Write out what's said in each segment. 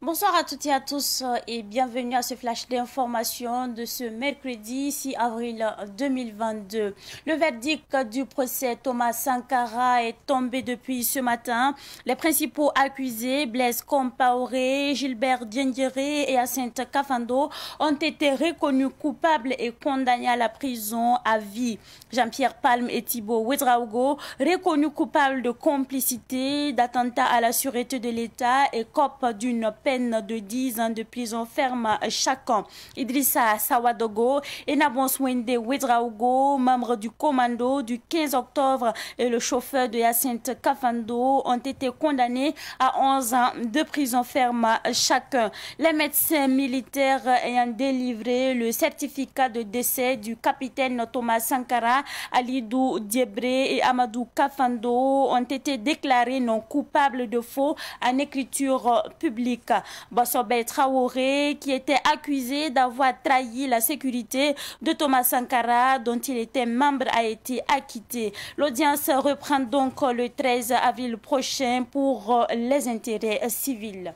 Bonsoir à toutes et à tous et bienvenue à ce flash d'information de ce mercredi 6 avril 2022. Le verdict du procès Thomas Sankara est tombé depuis ce matin. Les principaux accusés, Blaise Compaoré, Gilbert Diendéré et Hyacinthe Kafando, ont été reconnus coupables et condamnés à la prison à vie. Jean-Pierre Palme et Thibaut Ouedraogo, reconnus coupables de complicité, d'attentat à la sûreté de l'État et copent d'une peine de 10 ans de prison ferme chacun. Idrissa Sawadogo et Nabon Swende Ouedraogo, membres du commando du 15 octobre, et le chauffeur de Hyacinthe Kafando ont été condamnés à 11 ans de prison ferme chacun. Les médecins militaires ayant délivré le certificat de décès du capitaine Thomas Sankara, Alidou Diebré et Amadou Kafando ont été déclarés non coupables de faux en écriture publique. Bassobé Traoré, qui était accusé d'avoir trahi la sécurité de Thomas Sankara, dont il était membre, a été acquitté. L'audience reprend donc le 13 avril prochain pour les intérêts civils.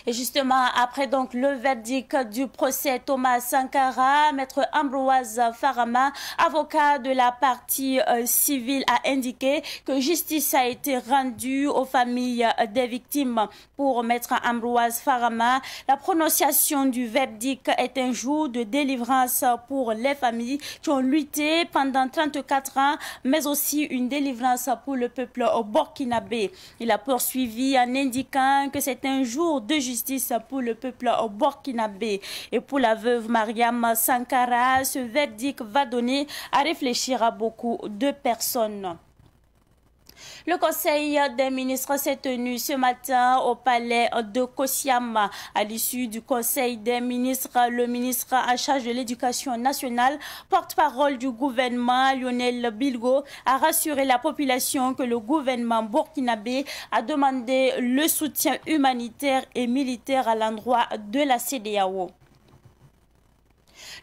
Et justement, après donc le verdict du procès Thomas Sankara, maître Ambroise Farama, avocat de la partie civile, a indiqué que justice a été rendue aux familles des victimes. Pour maître Ambroise Farama, la prononciation du verdict est un jour de délivrance pour les familles qui ont lutté pendant 34 ans, mais aussi une délivrance pour le peuple burkinabé. Il a poursuivi en indiquant que c'est un jour de justice pour le peuple burkinabé. Et pour la veuve Mariam Sankara, ce verdict va donner à réfléchir à beaucoup de personnes. Le Conseil des ministres s'est tenu ce matin au palais de Kosiam. À l'issue du Conseil des ministres, le ministre en charge de l'éducation nationale, porte-parole du gouvernement, Lionel Bilgo, a rassuré la population que le gouvernement burkinabé a demandé le soutien humanitaire et militaire à l'endroit de la CEDEAO.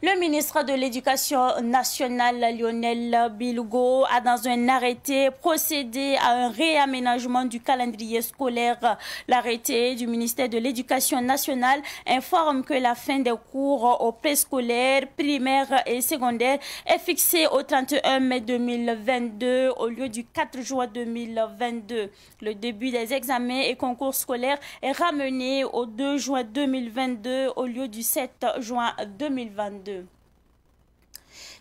Le ministre de l'Éducation nationale, Lionel Bilgo, a dans un arrêté procédé à un réaménagement du calendrier scolaire. L'arrêté du ministère de l'Éducation nationale informe que la fin des cours au préscolaire, primaire et secondaire est fixée au 31 mai 2022 au lieu du 4 juin 2022. Le début des examens et concours scolaires est ramené au 2 juin 2022 au lieu du 7 juin 2022.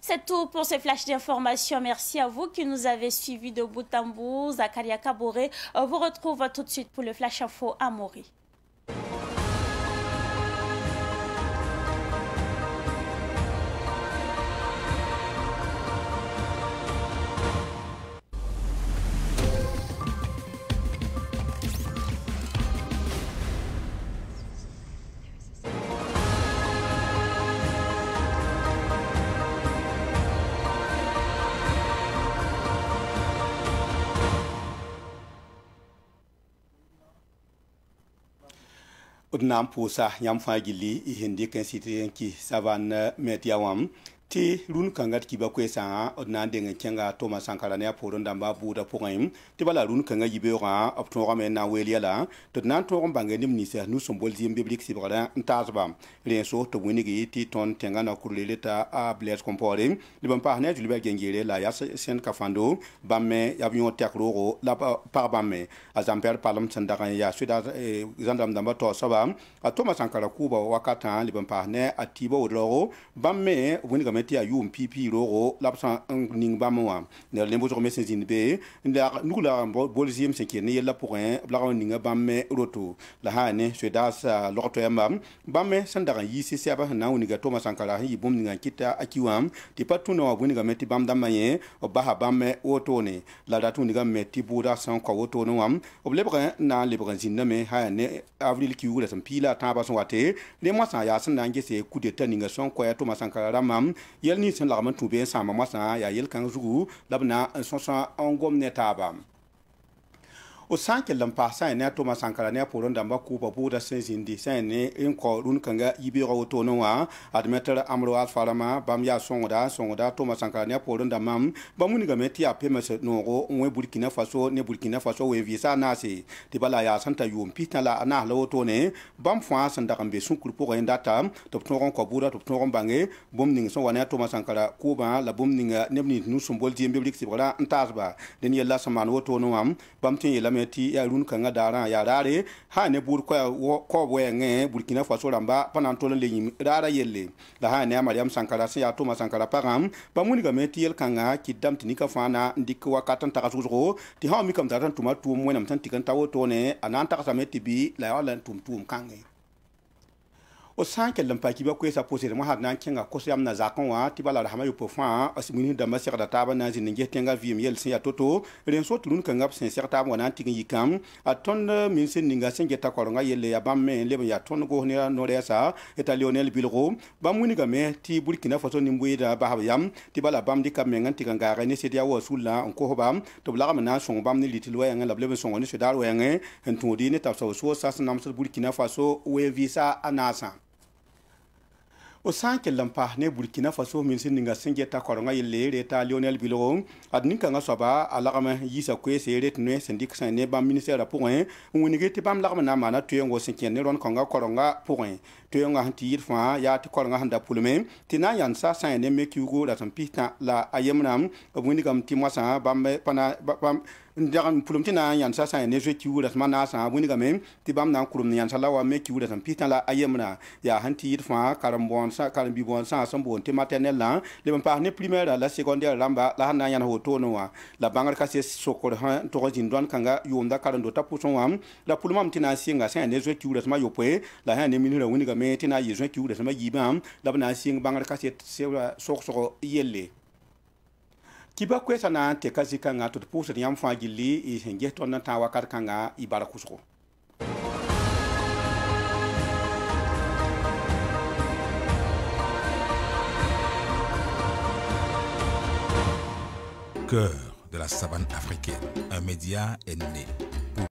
C'est tout pour ce flash d'information. Merci à vous qui nous avez suivis de bout en bout. Zakaria Kaboré vous retrouve tout de suite pour le flash info à Mori. Nam pusa yam fagili i hindi kan siti ki savan metiawam ti run kangat ki ba kwesa odna denga kenga Thomas Sankara ne poron damba buda poim ti bala run kanga yibera optora me na weliala to nan to bange nim ni se nu sombol zim biblik sibra ntazba renso to winigi ti ton tenga na kurleleta a Blaise Compaoré li ban parne Gilbert Diendéré la Hyacinthe Kafando bamme yabion tekro la par bamme azamper palam sandaga ya suda zandam damba to saba a Thomas Sankara kuba wakata li ban parne atibo odoro bamme winiga meti ayum pipi roro lapsa ning bamwa ne lembo zo mesen zinbe nda nugula bolzim senke ne yella pour un blaga ninga bamme roto la hane sudas loto yamba bamme sandaga yisi seba na uniga Thomas Sankara yi bom ninga kita akiwam ti patuna wa winiga meti bam damaye o baha bamme otone la datu niga meti buda san ko otono wam o lebra na lebra ziname hane avril ki wura san pila taba son wate le mwasa ya san nange se coup d'état ninga son ko ya Thomas Sankara ramam yel ni sen lagman tube sama masa ya yel kan zugu labna sonsa angom netaba o sanke lampa sa ne Thomas Sankara ne poron damba ku ba buda senzindi sa ne en ko run kanga yibi ro to no wa admeter amro al farama bam ya songoda Thomas Sankara ne poron damam bamuni ga meti ape mese no go onwe Burkina Faso we visa na se ti bala ya santa yum pitala ana lo to ne bam fa san da kambe sun kurpo ga ndata to ton ko buda to ton bange bom ning so wana Thomas Sankara ku ba la bom ninga nebni nu sumbol di mbeblik si bala ntasba den yella saman wo to no am bam tin yella meti ya run kanga dara ya rare ha ne bur ko wenge Burkina Faso ramba panan to le rara yelle la ha ne Mariam Sankara se ya Thomas Sankara pagam bamuni ga meti yel kanga ki dam tinika fana ndik wakatan ta kasuzgo ti ha mi kam datan tuma tum wenam tan tikan tawo to ne anan ta kasameti bi la ya tum kange o sanke lampa ki ba ko esa posere mo hadna kenga ko yam na zakon wa ti bala rahama yo pofa asimuni da masir da taba na zin nge tenga vi miel sin ya toto ren so tulun kanga sin ser taba wana tin yikam aton min sin ninga sin geta ko nga yelle ya bamme le ya ton go ne no resa eta Lionel Bilro bamuni ga me ti Burkina Faso ni mbuida ba yam ti bala bam di kam ngan ti kanga ga ne se dia wo sulla on ko bam to bla ga na son bam ni litilo ya nga lable son ni se dar wa nga en to di ne ta so sa nam Burkina Faso we visa anasa o sanke lampa ne Burkina Faso min sin ninga singeta koronga yelle reta Lionel Bilro adnin kanga soba alagama yisa ko seret ne syndic san ne ba ministère pour un woni te bam lagama na mana tuyengo sinken ne ron konga koronga pour un tuyengo hanti yirfa ya ti koronga handa pulme tina yansa san ne mekiugo la tampita la ayemnam woni gam timwasa bam pana bam ndagan pulum tina yansa san ne je kiura mana sa woni gam ti bam na kurum yansa la wa mekiura tampita la ayemna ya hanti yirfa karambon sa karambi bon sa sambo te maternel la le ban par ne primaire la secondaire lamba la hana yana hoto no wa la bangar ka se sokor ha to jin don kanga yonda karando tapuson wam la pulmam tina singa sa ne je kiura ma yope la ha ne minira woni gam tina yezo kiura ma yibam la bana sing bangar ka se sok yelle kiba kwesa na te kazika nga to pusa yam fa gilli i henge ton na tawa kar kanga i barakusko Cœur de la savane africaine, un média est né